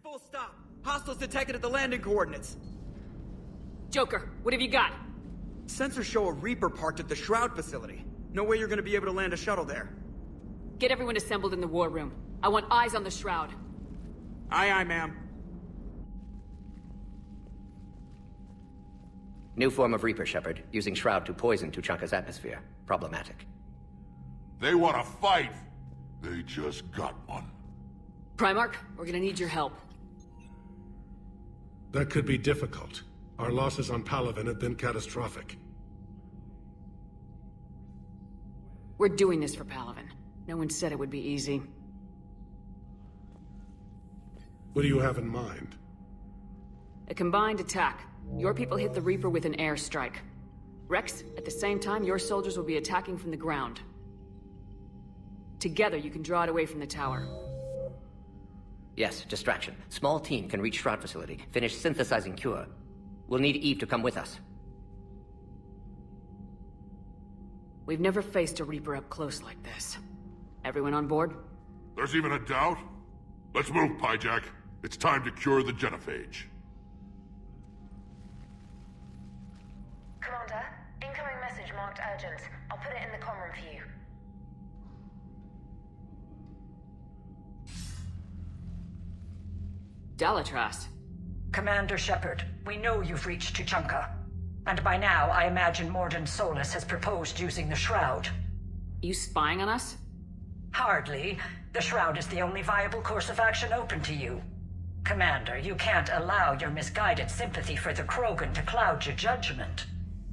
Full stop. Hostiles detected at the landing coordinates. Joker, what have you got? Sensors show a Reaper parked at the Shroud facility. No way you're gonna be able to land a shuttle there. Get everyone assembled in the war room. I want eyes on the Shroud. Aye, aye, ma'am. New form of Reaper, Shepard, using Shroud to poison Tuchanka's atmosphere. Problematic. They want to fight. They just got one. Primarch, we're gonna need your help. That could be difficult. Our losses on Palaven have been catastrophic. We're doing this for Palaven. No one said it would be easy. What do you have in mind? A combined attack. Your people hit the Reaper with an airstrike. Rex, at the same time, your soldiers will be attacking from the ground. Together, you can draw it away from the tower. Yes, distraction. Small team can reach Shroud facility, finish synthesizing cure. We'll need Eve to come with us. We've never faced a Reaper up close like this. Everyone on board? There's even a doubt? Let's move, Pyjack. It's time to cure the genophage. Commander, incoming message marked urgent. I'll put it in the comm room for you. Dalatras. Commander Shepard, we know you've reached Tuchanka. And by now, I imagine Morden Solus has proposed using the Shroud. You spying on us? Hardly. The Shroud is the only viable course of action open to you. Commander, you can't allow your misguided sympathy for the Krogan to cloud your judgment.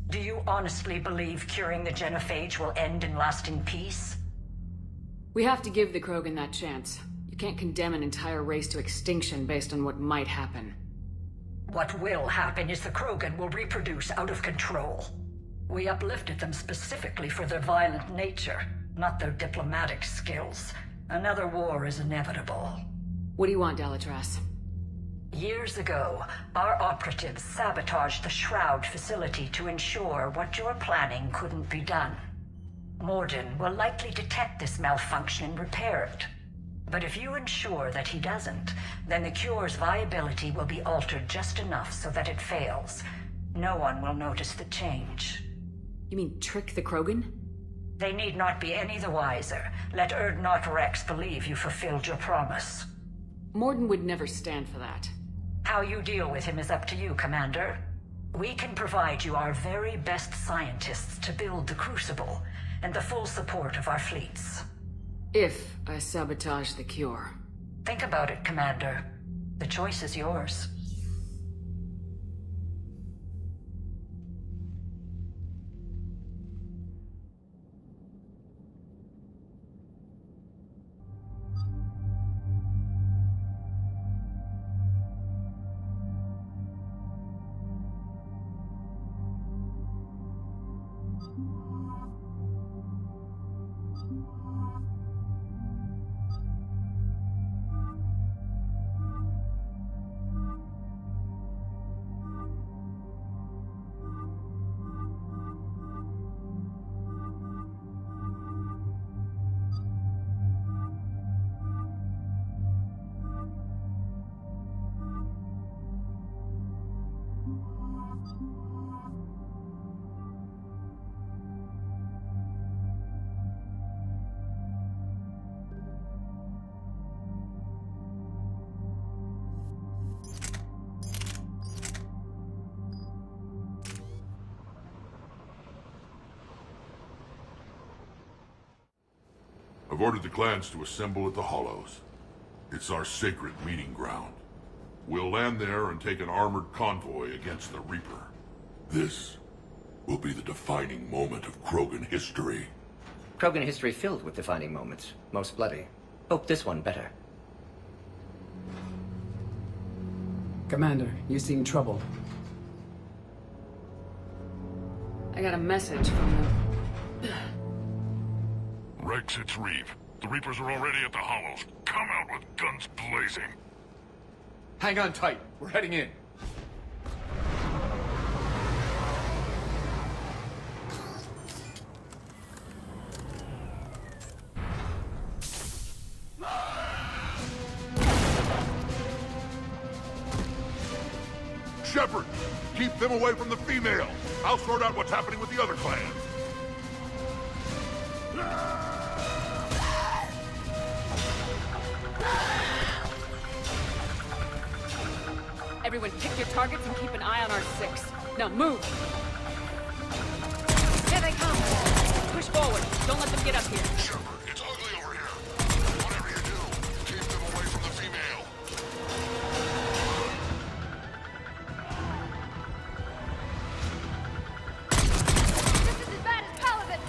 Do you honestly believe curing the genophage will end in lasting peace? We have to give the Krogan that chance. You can't condemn an entire race to extinction based on what might happen. What will happen is the Krogan will reproduce out of control. We uplifted them specifically for their violent nature, not their diplomatic skills. Another war is inevitable. What do you want, Dalatras? Years ago, our operatives sabotaged the Shroud facility to ensure what you're planning couldn't be done. Morden will likely detect this malfunction and repair it. But if you ensure that he doesn't, then the cure's viability will be altered just enough so that it fails. No one will notice the change. You mean trick the Krogan? They need not be any the wiser. Let Urdnot Rex believe you fulfilled your promise. Morden would never stand for that. How you deal with him is up to you, Commander. We can provide you our very best scientists to build the Crucible, and the full support of our fleets. If I sabotage the cure. Think about it, Commander. The choice is yours. I've ordered the clans to assemble at the Hollows. It's our sacred meeting ground. We'll land there and take an armored convoy against the Reaper. This will be the defining moment of Krogan history. Krogan history filled with defining moments. Most bloody. Hope this one better. Commander, you seem troubled. I got a message from them. Rex, it's Reeve. The Reapers are already at the Hollows. Come out with guns blazing. Hang on tight. We're heading in. Shepard! Keep them away from the female! I'll sort out what's happening with the other clans. Everyone pick your targets and keep an eye on our 6. Now move! Here they come! Push forward. Don't let them get up here. Shepard, it's ugly over here. Whatever you do, keep them away from the female. This is as bad as Paladin!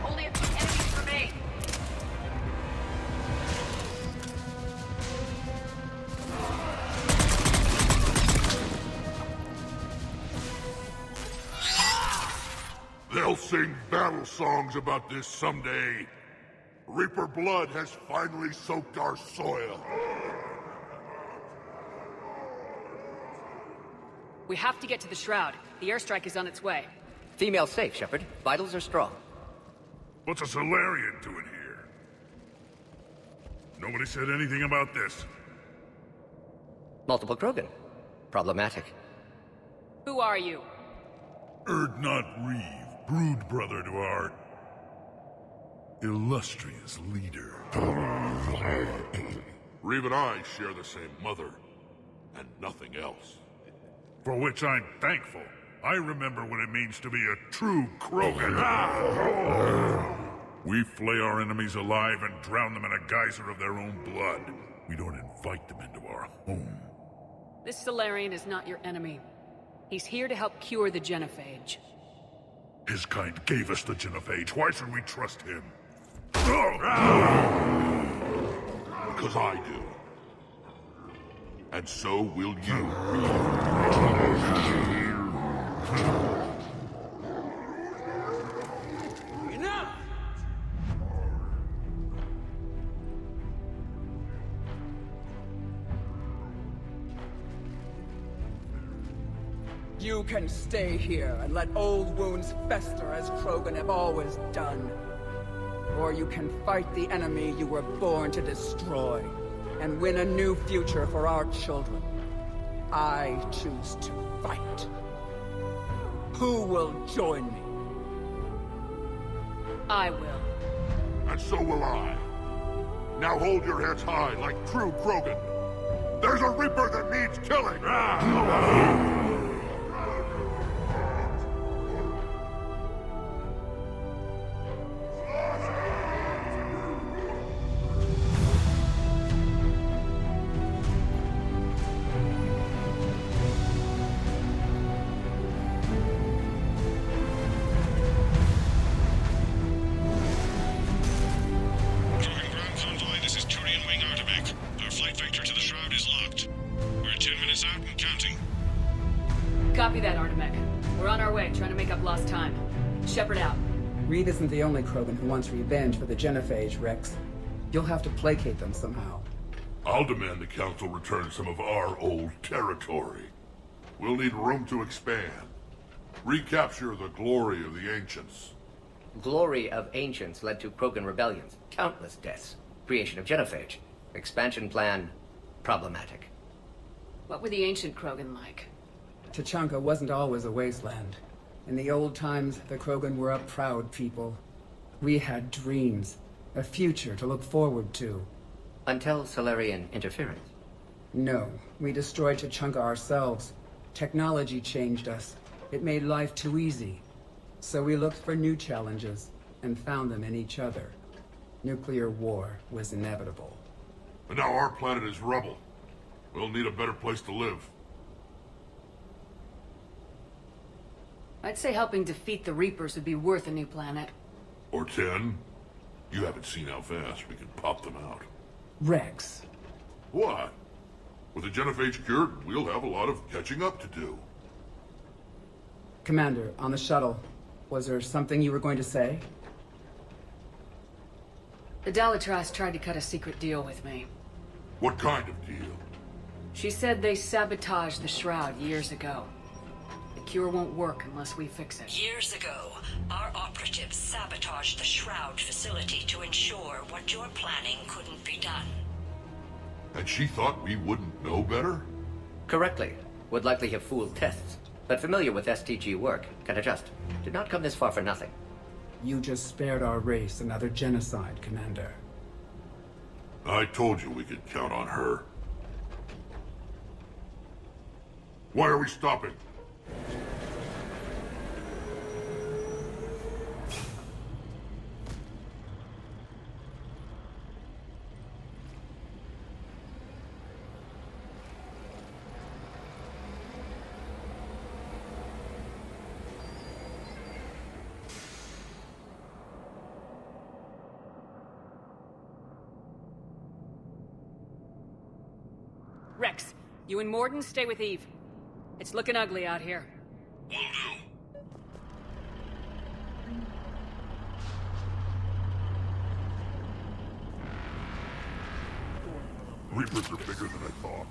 Only a few enemies remain. They'll sing battle songs about this someday. Reaper blood has finally soaked our soil. We have to get to the Shroud. The airstrike is on its way. Female safe, Shepard. Vitals are strong. What's a Solarian doing here? Nobody said anything about this. Multiple Krogan. Problematic. Who are you? Erdnot Reeve, brood brother to our illustrious leader. Reeve and I share the same mother, and nothing else. For which I'm thankful. I remember what it means to be a true Krogan. We flay our enemies alive and drown them in a geyser of their own blood. We don't invite them into our home. This Solarian is not your enemy. He's here to help cure the genophage. His kind gave us the genophage. Why should we trust him? Because I do. And so will you. Enough! You can stay here and let old wounds fester as Krogan have always done. Or you can fight the enemy you were born to destroy, and win a new future for our children. I choose to fight. Who will join me? I will. And so will I. Now hold your heads high like true Krogan. There's a Reaper that needs killing! Copy that, Artemech. We're on our way, trying to make up lost time. Shepard out. Reed isn't the only Krogan who wants revenge for the genophage, Rex. You'll have to placate them somehow. I'll demand the Council return some of our old territory. We'll need room to expand. Recapture the glory of the Ancients. Glory of Ancients led to Krogan rebellions, countless deaths, creation of genophage. Expansion plan, problematic. What were the ancient Krogan like? Tachanka wasn't always a wasteland. In the old times, the Krogan were a proud people. We had dreams, a future to look forward to. Until Solarian interference. No, we destroyed Tachanka ourselves. Technology changed us. It made life too easy. So we looked for new challenges, and found them in each other. Nuclear war was inevitable. And now our planet is rubble. We'll need a better place to live. I'd say helping defeat the Reapers would be worth a new planet. Or 10. You haven't seen how fast we can pop them out. Rex. What? With the genophage cured, we'll have a lot of catching up to do. Commander, on the shuttle, was there something you were going to say? The Dalitras tried to cut a secret deal with me. What kind of deal? She said they sabotaged the Shroud years ago. The cure won't work unless we fix it. Years ago, our operatives sabotaged the Shroud facility to ensure what you're planning couldn't be done. And she thought we wouldn't know better? Correctly. Would likely have fooled tests, but familiar with STG work, can adjust. Did not come this far for nothing. You just spared our race another genocide, Commander. I told you we could count on her. Why are we stopping? Rex, you and Morden stay with Eve. It's looking ugly out here. Will do. Reapers are bigger than I thought.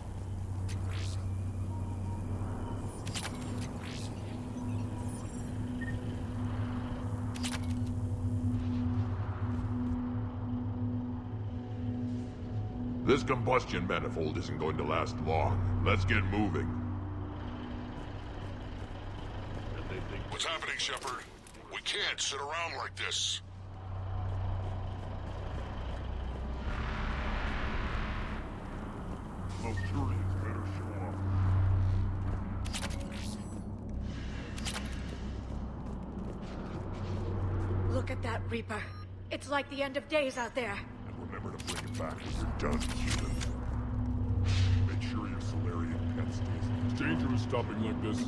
This combustion manifold isn't going to last long. Let's get moving. What's happening, Shepard? We can't sit around like this. Those Turians better show up. Look at that Reaper. It's like the end of days out there. And remember to bring it back when you're done, human. Make sure your Solarian pet stays. It's dangerous stopping like this.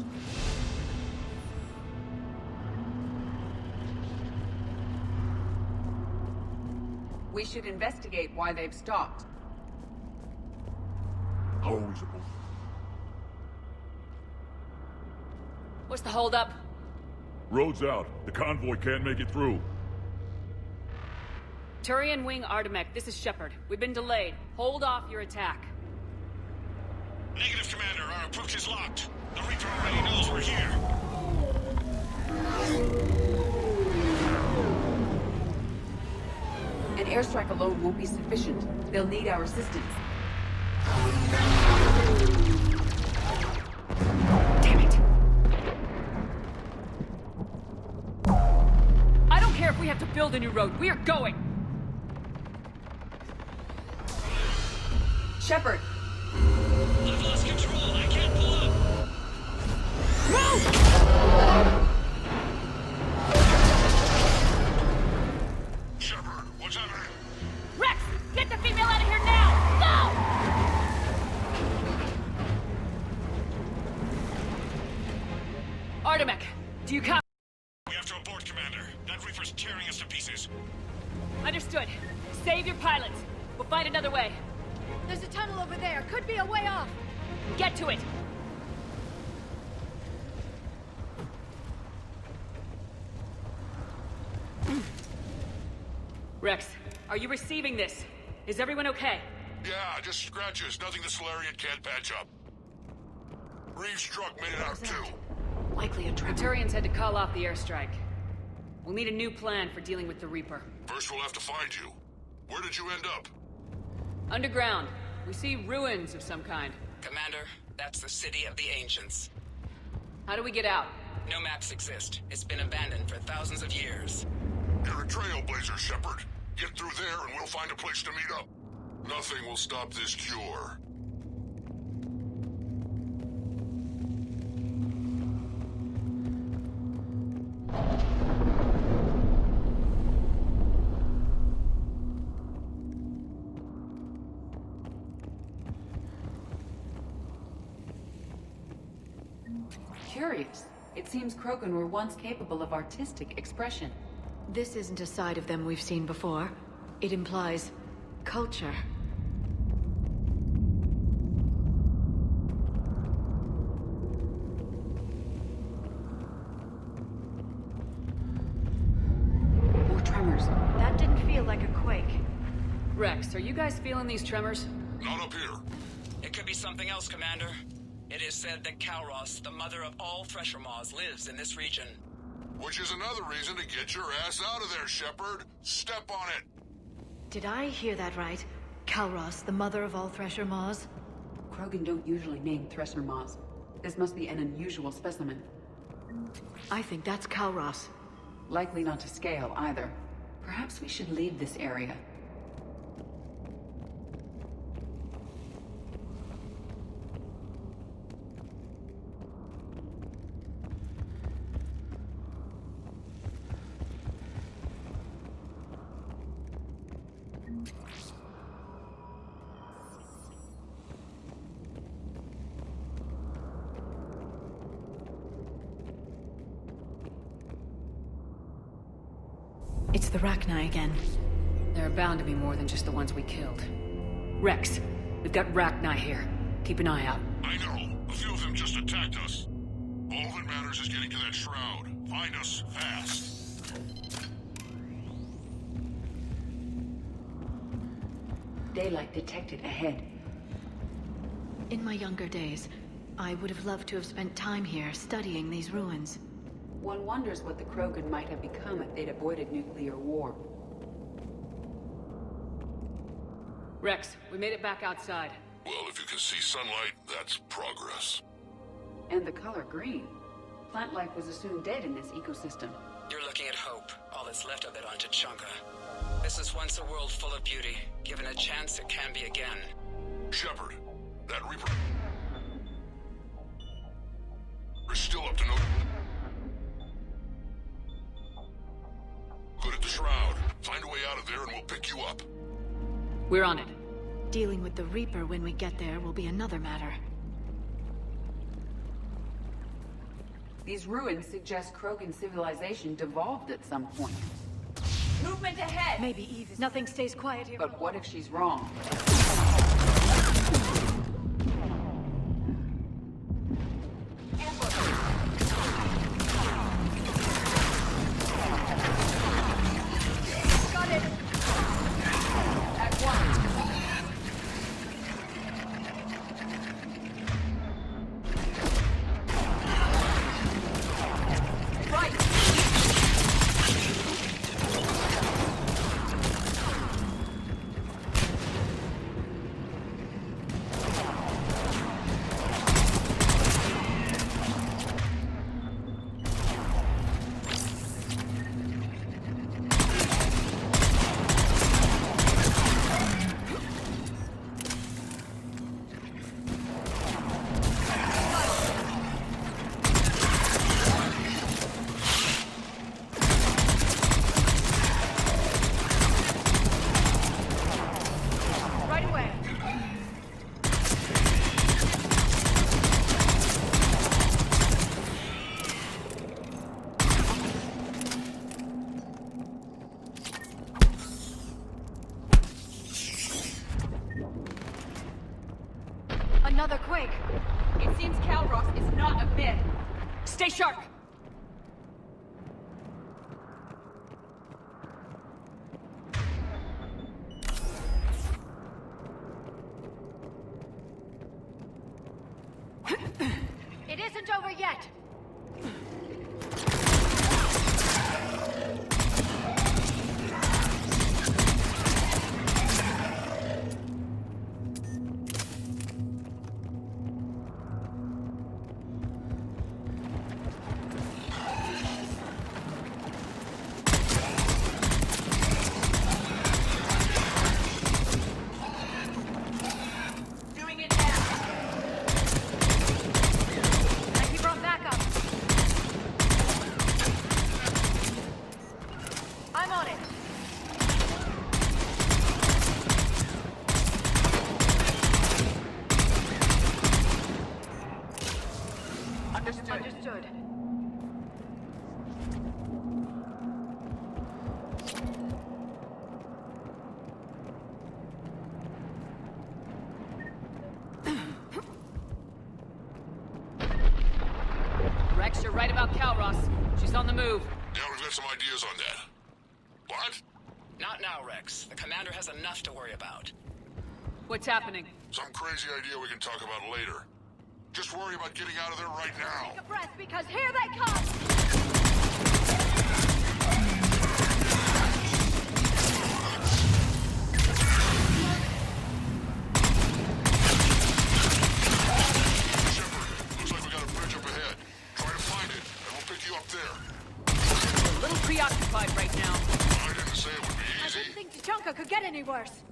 We should investigate why they've stopped. How are we supposed to? What's the holdup? Road's out. The convoy can't make it through. Turian Wing Artemek, this is Shepard. We've been delayed. Hold off your attack. Negative, Commander. Our approach is locked. The Reaper already knows we're here. An airstrike alone won't be sufficient. They'll need our assistance. Damn it! I don't care if we have to build a new road. We are going! Shepard! I've lost control. I can't pull up. Move! Shepard, what's happening? Rex! Get the female out of here now! Go! Artemek, do you copy? We have to abort, Commander. That Reaper's tearing us to pieces. Understood. Save your pilots. We'll find another way. There's a tunnel over there. Could be a way off. Get to it! Rex, are you receiving this? Is everyone okay? Yeah, just scratches. Nothing the Solarian can't patch up. Reeves' truck made it out too. Likely a trap. The Turians had to call off the airstrike. We'll need a new plan for dealing with the Reaper. First we'll have to find you. Where did you end up? Underground. We see ruins of some kind. Commander, that's the City of the Ancients. How do we get out? No maps exist. It's been abandoned for thousands of years. You're a trailblazer, Shepard. Get through there and we'll find a place to meet up. Nothing will stop this cure. Curious. It seems Krogan were once capable of artistic expression. This isn't a side of them we've seen before. It implies culture. Rex, are you guys feeling these tremors? Not up here. It could be something else, Commander. It is said that Kalros, the mother of all Thresher Maws, lives in this region. Which is another reason to get your ass out of there, Shepard. Step on it. Did I hear that right? Kalros, the mother of all Thresher Maws? Krogan don't usually name Thresher Maws. This must be an unusual specimen. I think that's Kalros. Likely not to scale, either. Perhaps we should leave this area. It's the Rachni again. There are bound to be more than just the ones we killed. Rex, we've got Rachni here. Keep an eye out. I know. A few of them just attacked us. All that matters is getting to that shroud. Find us fast. Daylight detected ahead. In my younger days, I would have loved to have spent time here studying these ruins. One wonders what the Krogan might have become if they'd avoided nuclear war. Rex, we made it back outside. Well, if you can see sunlight, that's progress. And the color green. Plant life was assumed dead in this ecosystem. You're looking at hope, all that's left of it on Tachanka. This is once a world full of beauty. Given a chance, it can be again. Shepard, that Reaper is still up to no good at the shroud. Find a way out of there and we'll pick you up. We're on it. Dealing with the Reaper when we get there will be another matter. These ruins suggest Krogan civilization devolved at some point. Movement ahead! Maybe Eve is... Nothing stays quiet here. But what if she's wrong? Got it! At once. Another quake! It seems Kalros is not a myth. Stay sharp! It isn't over yet! Understood. Rex, you're right about Kalros. She's on the move. Yeah, we've got some ideas on that. What? Not now, Rex. The commander has enough to worry about. What's happening? Some crazy idea we can talk about later. Just worry about getting out of there right now. Take a breath, because here they come! Looks like we got a bridge up ahead. Try to find it, and we'll pick you up there. We're a little preoccupied right now. I didn't say it would be I easy. didn't think Tuchanka could get any worse.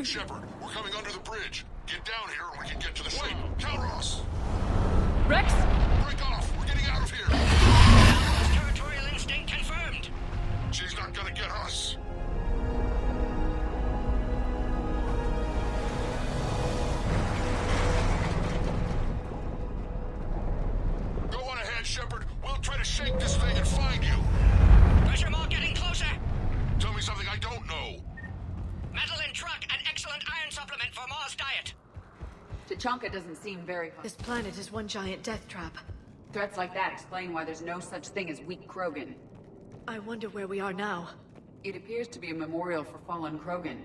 Shepard, we're coming under the bridge. Get down here and we can get to the ship. Calros! Rex? Break off! We're getting out of here! Territorial instinct confirmed. She's not gonna get us. Go on ahead, Shepard. We'll try to shake this thing and find you. Pressure mark getting closer. Tell me something I don't know. Metal in truck, an excellent iron supplement for Mars diet. Tuchanka doesn't seem very... This planet is one giant death trap. Threats like that explain why there's no such thing as weak Krogan. I wonder where we are now. It appears to be a memorial for fallen Krogan.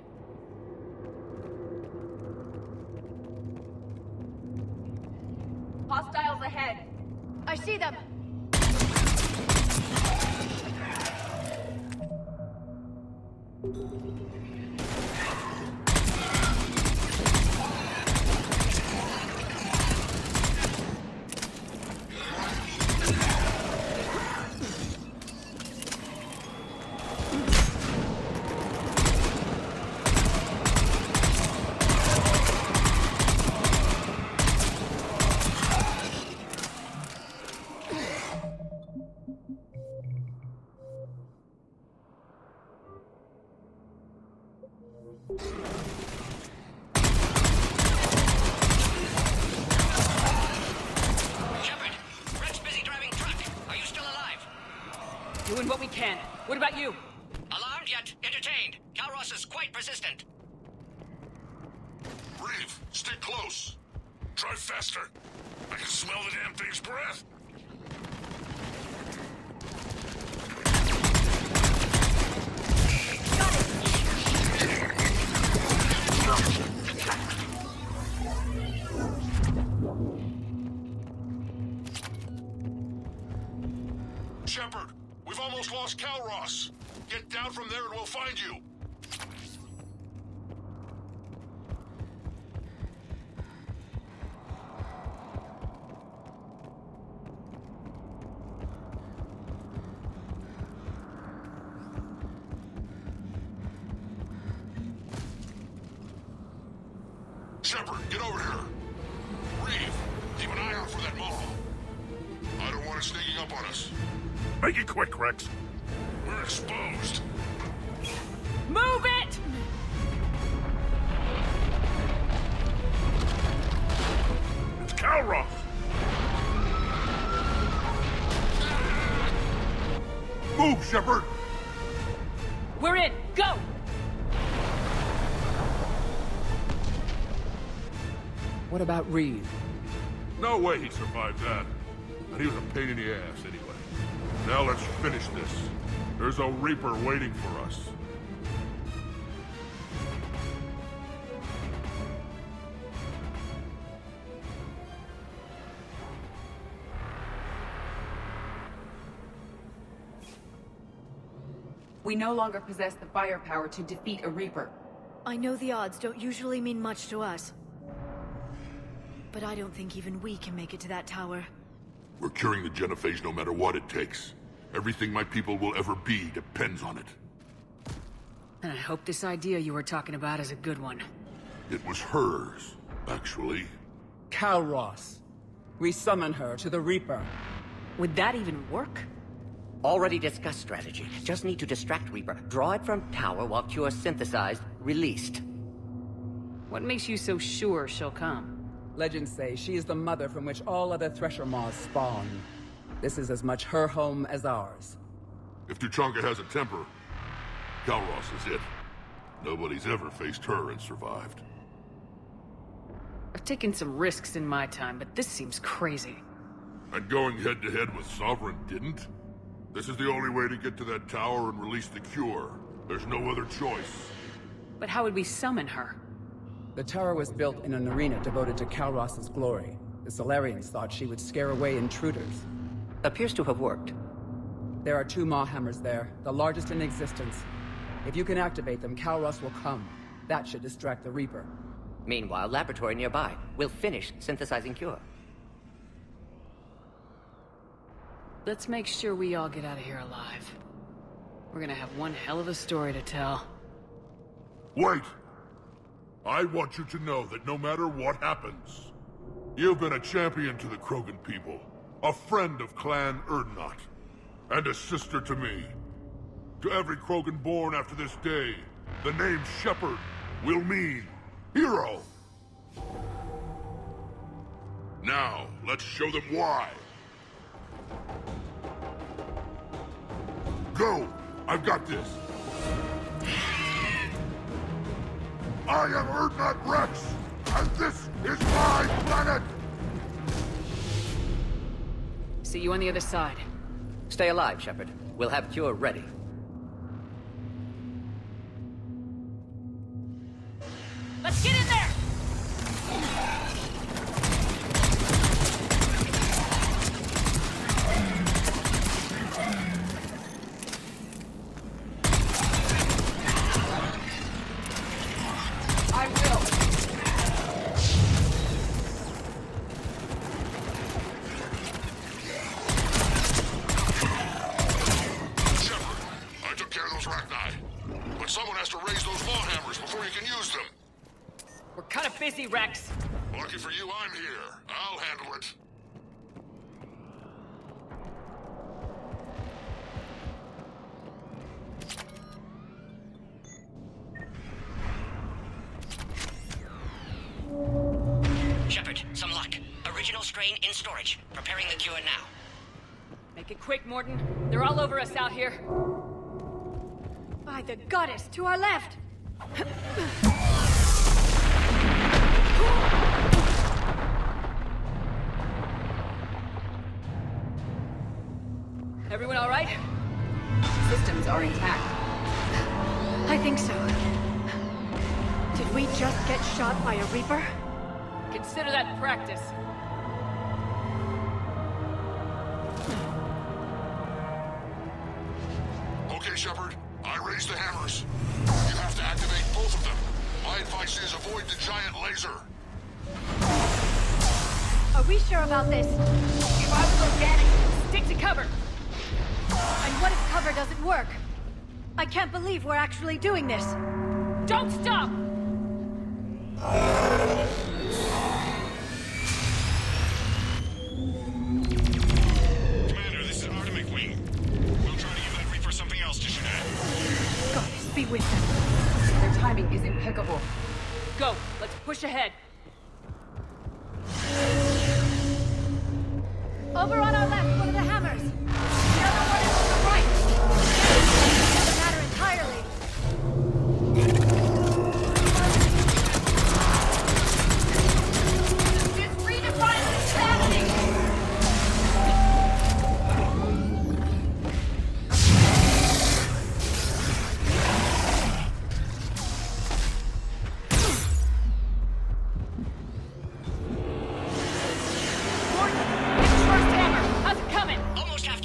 Hostiles ahead! I see them! Shepard, Rex busy driving truck. Are you still alive? Doing what we can. What about you? Alarmed yet entertained. Calros is quite persistent. Reeve, stick close. Try faster. I can smell the damn thing's breath. Shepard, we've almost lost Calros. Get down from there and we'll find you. Shepard, get over here. Reeve, keep an eye out for that mall. I don't want it sneaking up on us. Make it quick, Rex. We're exposed. Move it! It's Calros! Move, Shepard! We're in! Go! What about Reeve? No way he survived that. And he was a pain in the ass anyway. Now let's finish this. There's a Reaper waiting for us. We no longer possess the firepower to defeat a Reaper. I know the odds don't usually mean much to us. But I don't think even we can make it to that tower. We're curing the genophage no matter what it takes. Everything my people will ever be depends on it. And I hope this idea you were talking about is a good one. It was hers, actually. Calros. We summon her to the Reaper. Would that even work? Already discussed strategy. Just need to distract Reaper. Draw it from tower while Cure synthesized, released. What makes you so sure she'll come? Legends say she is the mother from which all other Thresher Maws spawn. This is as much her home as ours. If Tuchanka has a temper, Kalros is it. Nobody's ever faced her and survived. I've taken some risks in my time, but this seems crazy. And going head-to-head with Sovereign didn't? This is the only way to get to that tower and release the cure. There's no other choice. But how would we summon her? The tower was built in an arena devoted to Kalros's glory. The Solarians thought she would scare away intruders. Appears to have worked. There are 2 Maw hammers there, the largest in existence. If you can activate them, Kalros will come. That should distract the Reaper. Meanwhile, laboratory nearby. We'll finish synthesizing Cure. Let's make sure we all get out of here alive. We're gonna have one hell of a story to tell. Wait! I want you to know that no matter what happens, you've been a champion to the Krogan people, a friend of Clan Erdnot, and a sister to me. To every Krogan born after this day, the name Shepard will mean hero. Now, let's show them why. Go! I've got this! I am Erdnot Rex, and this is my planet! See you on the other side. Stay alive, Shepard. We'll have Cure ready. Let's get in there! I will. Shepard, I took care of those Rachni. But someone has to raise those Maw hammers before you can use them. We're kind of busy, Rex. Lucky for you, I'm here. I'll handle it. Shepard, some luck. Original strain in storage. Preparing the Cure now. Make it quick, Morton. They're all over us out here. By the goddess, to our left! Everyone all right? Systems are intact. I think so. Did we just get shot by a Reaper? Consider that practice. Okay, Shepard. I raised the hammers. You have to activate both of them. My advice is avoid the giant laser. Are we sure about this? If I was organic, stick to cover. And what if cover doesn't work? I can't believe we're actually doing this. Don't stop! Commander, this is Artemic Wing. We'll try to give that Reaper something else to shoot at. Goddess be with them. Their timing is impeccable. Go, let's push ahead. Over on our left, one of the hammers. The other one is on the right. Doesn't matter entirely. Just redefine insanity! Morton, get the first hammer. How's it coming? Almost have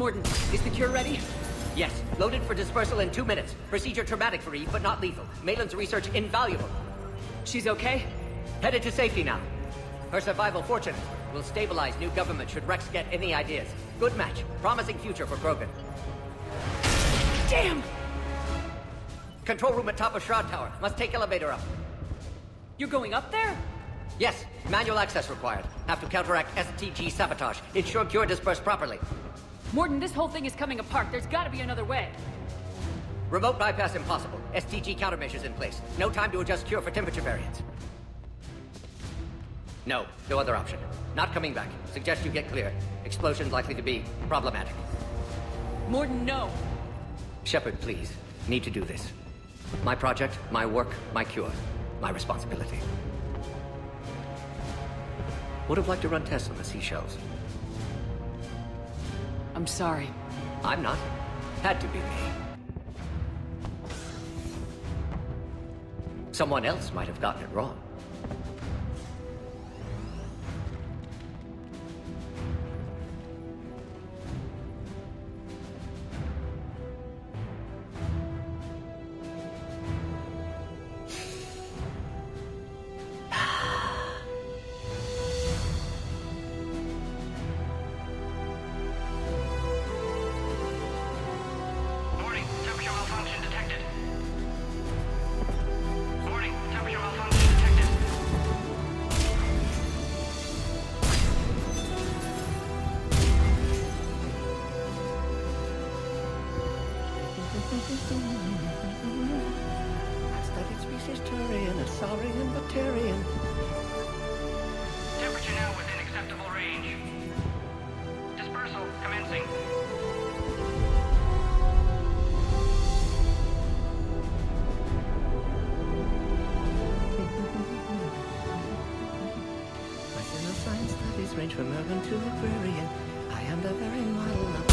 Morden, is the cure ready? Yes, loaded for dispersal in 2 minutes. Procedure traumatic for Eve, but not lethal. Maitland's research invaluable. She's okay? Headed to safety now. Her survival fortunate. Will stabilize new government should Rex get any ideas. Good match. Promising future for Krogan. Damn! Control room at top of Shroud Tower. Must take elevator up. You're going up there? Yes, manual access required. Have to counteract STG sabotage. Ensure cure dispersed properly. Morden, this whole thing is coming apart. There's gotta be another way. Remote bypass impossible. STG countermeasures in place. No time to adjust cure for temperature variance. No other option. Not coming back. Suggest you get clear. Explosion's likely to be problematic. Morden, no. Shepard, please. Need to do this. My project, my work, my cure. My responsibility. Would have liked to run tests on the seashells. I'm sorry. I'm not. Had to be me. Someone else might have gotten it wrong. Studied species Turian, a saurian, Bacterian. Temperature now within acceptable range. Dispersal commencing. My science studies range from urban to agrarian. I am the very model of...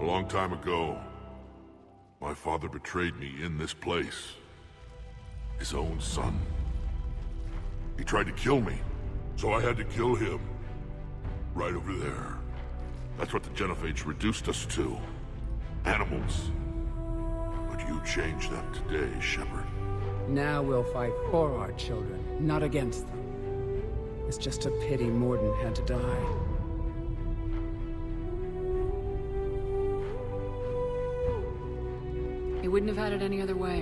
A long time ago, my father betrayed me in this place. His own son. He tried to kill me, so I had to kill him. Right over there. That's what the Genophage reduced us to. Animals. But you changed that today, Shepard. Now we'll fight for our children, not against them. It's just a pity Morden had to die. He wouldn't have had it any other way.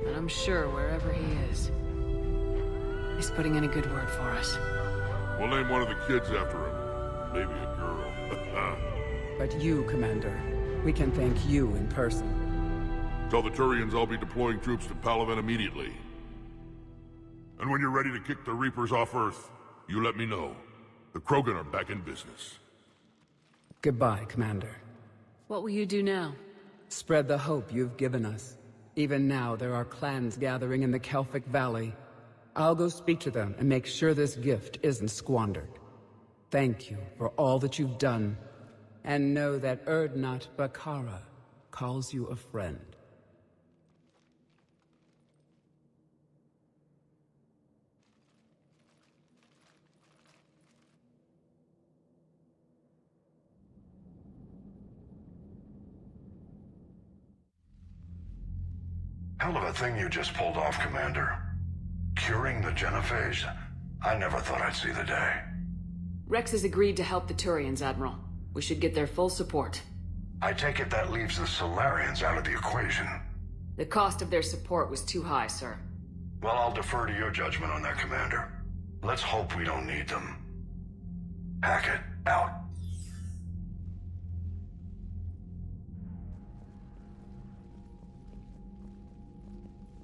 And I'm sure wherever he is, he's putting in a good word for us. We'll name one of the kids after him. Maybe a girl. But you, Commander, we can thank you in person. Tell the Turians I'll be deploying troops to Palaven immediately. And when you're ready to kick the Reapers off Earth, you let me know. The Krogan are back in business. Goodbye, Commander. What will you do now? Spread the hope you've given us. Even now, there are clans gathering in the Kelphic Valley. I'll go speak to them and make sure this gift isn't squandered. Thank you for all that you've done. And know that Erdnot Bakara calls you a friend. Hell of a thing you just pulled off, Commander. Curing the Genophage? I never thought I'd see the day. Rex has agreed to help the Turians, Admiral. We should get their full support. I take it that leaves the Solarians out of the equation. The cost of their support was too high, sir. Well, I'll defer to your judgment on that, Commander. Let's hope we don't need them. Hackett, out.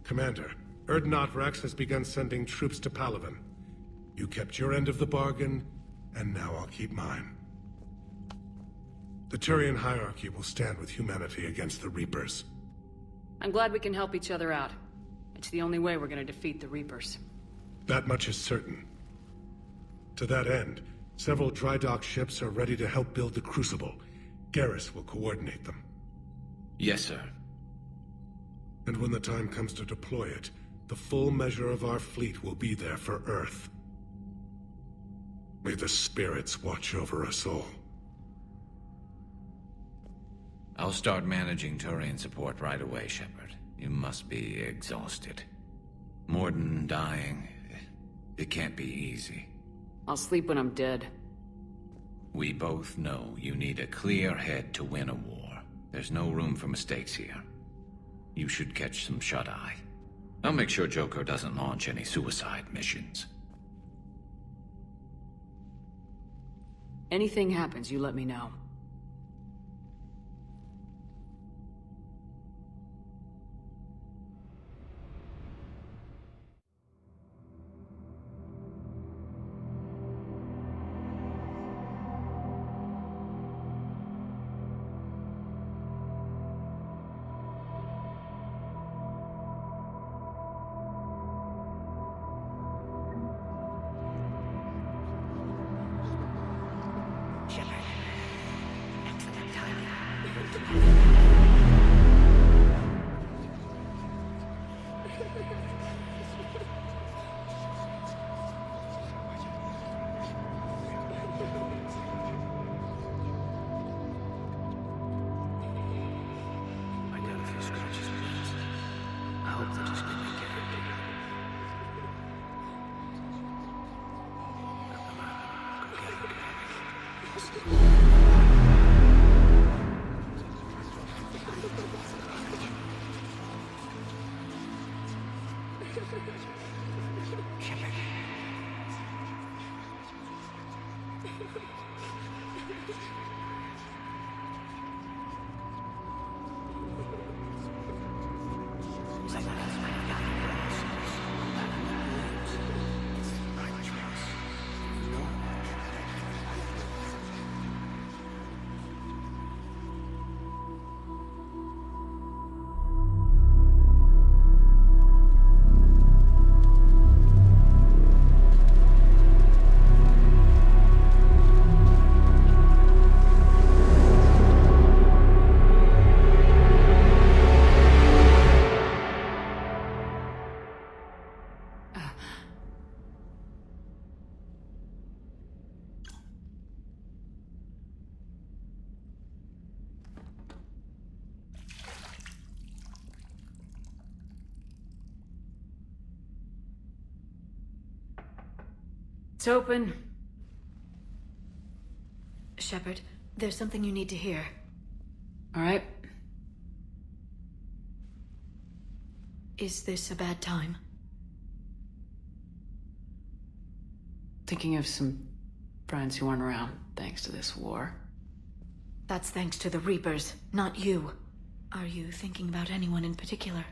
Commander, Urdnot Rex has begun sending troops to Palaven. You kept your end of the bargain, and now I'll keep mine. The Turian hierarchy will stand with humanity against the Reapers. I'm glad we can help each other out. It's the only way we're gonna defeat the Reapers. That much is certain. To that end, several dry dock ships are ready to help build the Crucible. Garrus will coordinate them. Yes, sir. And when the time comes to deploy it, the full measure of our fleet will be there for Earth. May the spirits watch over us all. I'll start managing Turian support right away, Shepard. You must be exhausted. Morden dying, it can't be easy. I'll sleep when I'm dead. We both know you need a clear head to win a war. There's no room for mistakes here. You should catch some shut-eye. I'll make sure Joker doesn't launch any suicide missions. Anything happens, you let me know. It's open. Shepard, there's something you need to hear. All right. Is this a bad time? Thinking of some friends who aren't around thanks to this war. That's thanks to the Reapers, not you. Are you thinking about anyone in particular?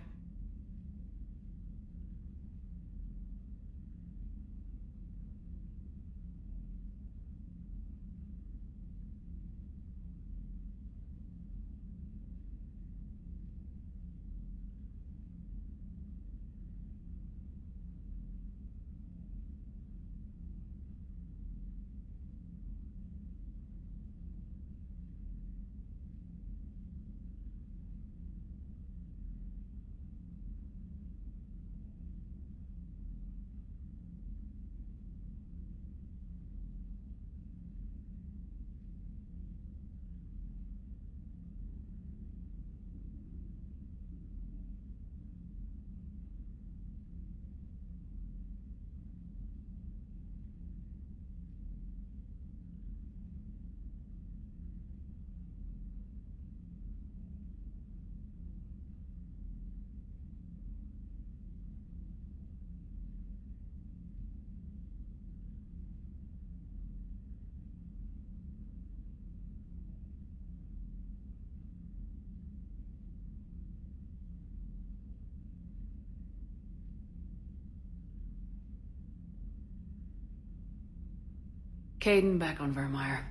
Caden back on Vermeer.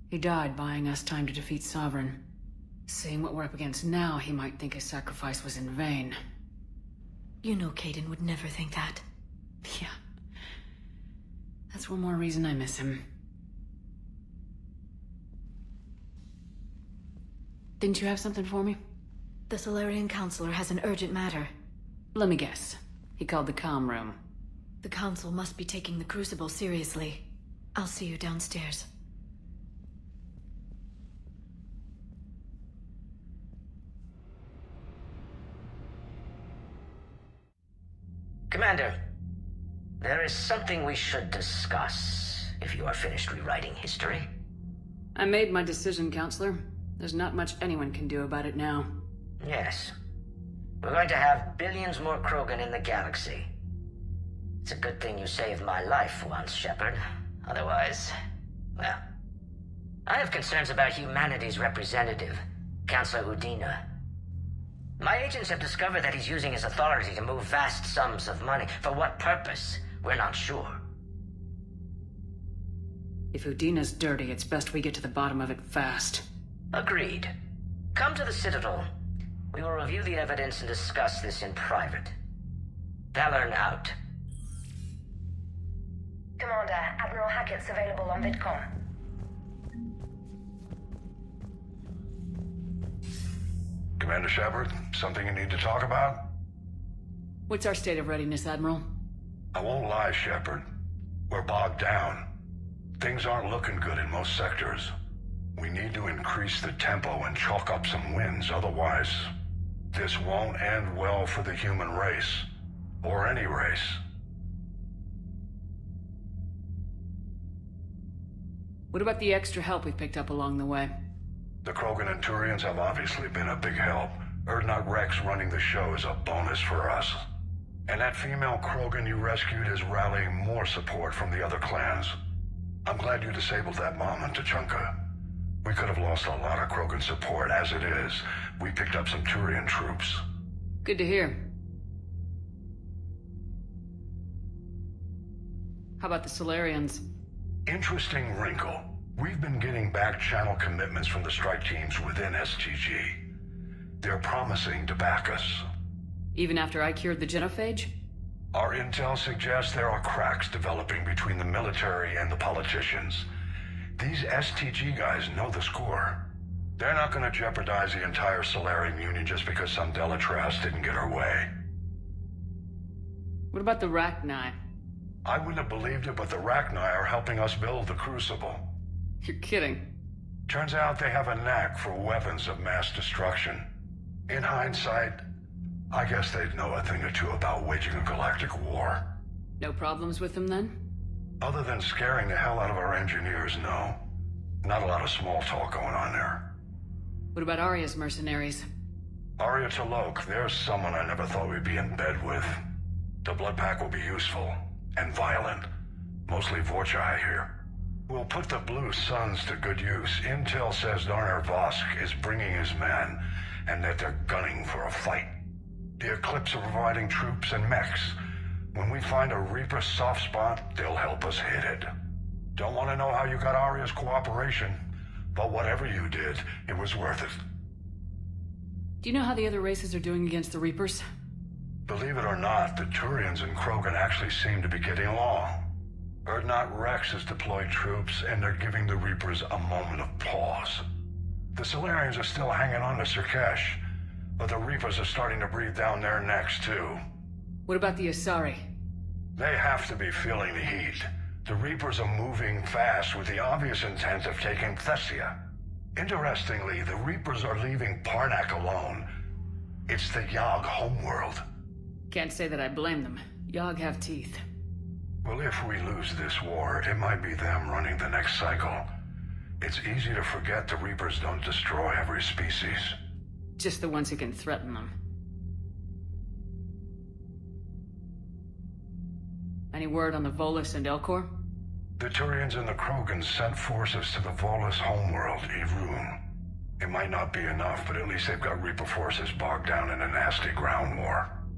He died buying us time to defeat Sovereign. Seeing what we're up against now, he might think his sacrifice was in vain. You know Caden would never think that. Yeah. That's one more reason I miss him. Didn't you have something for me? The Solarian Counselor has an urgent matter. Let me guess. He called the comm room. The Council must be taking the Crucible seriously. I'll see you downstairs. Commander, there is something we should discuss, if you are finished rewriting history. I made my decision, Counselor. There's not much anyone can do about it now. Yes. We're going to have billions more Krogan in the galaxy. It's a good thing you saved my life once, Shepard. Otherwise, well... I have concerns about humanity's representative, Councilor Udina. My agents have discovered that he's using his authority to move vast sums of money. For what purpose? We're not sure. If Udina's dirty, it's best we get to the bottom of it fast. Agreed. Come to the Citadel. We will review the evidence and discuss this in private. Valorn out. Commander, Admiral Hackett's available on VidCom. Commander Shepard, something you need to talk about? What's our state of readiness, Admiral? I won't lie, Shepard. We're bogged down. Things aren't looking good in most sectors. We need to increase the tempo and chalk up some wins, otherwise this won't end well for the human race. Or any race. What about the extra help we picked up along the way? The Krogan and Turians have obviously been a big help. Urdnot Rex running the show is a bonus for us. And that female Krogan you rescued is rallying more support from the other clans. I'm glad you disabled that bomb in Tuchanka. We could have lost a lot of Krogan support. As it is, we picked up some Turian troops. Good to hear. How about the Solarians? Interesting wrinkle. We've been getting back-channel commitments from the strike teams within STG. They're promising to back us. Even after I cured the genophage? Our intel suggests there are cracks developing between the military and the politicians. These STG guys know the score. They're not going to jeopardize the entire Solarian Union just because some Delatras didn't get our way. What about the Rachni? I wouldn't have believed it, but the Rachni are helping us build the Crucible. You're kidding. Turns out they have a knack for weapons of mass destruction. In hindsight, I guess they'd know a thing or two about waging a galactic war. No problems with them then? Other than scaring the hell out of our engineers, no. Not a lot of small talk going on there. What about Arya's mercenaries? Arya T'Loak, there's someone I never thought we'd be in bed with. The blood pack will be useful. And violent. Mostly Vorcha, I hear. We'll put the Blue Suns to good use. Intel says Darner Vosk is bringing his men, and that they're gunning for a fight. The Eclipse are providing troops and mechs. When we find a Reaper soft spot, they'll help us hit it. Don't want to know how you got Arya's cooperation, but whatever you did, it was worth it. Do you know how the other races are doing against the Reapers? Believe it or not, the Turians and Krogan actually seem to be getting along. Urdnot Rex has deployed troops, and they're giving the Reapers a moment of pause. The Solarians are still hanging on to Sirkesh, but the Reapers are starting to breathe down their necks, too. What about the Asari? They have to be feeling the heat. The Reapers are moving fast with the obvious intent of taking Thessia. Interestingly, the Reapers are leaving Parnak alone. It's the Yogg homeworld. Can't say that I blame them. Yogg have teeth. Well, if we lose this war, it might be them running the next cycle. It's easy to forget the Reapers don't destroy every species. Just the ones who can threaten them. Any word on the Volus and Elcor? The Turians and the Krogans sent forces to the Volus homeworld, Irun. It might not be enough, but at least they've got Reaper forces bogged down in a nasty ground war.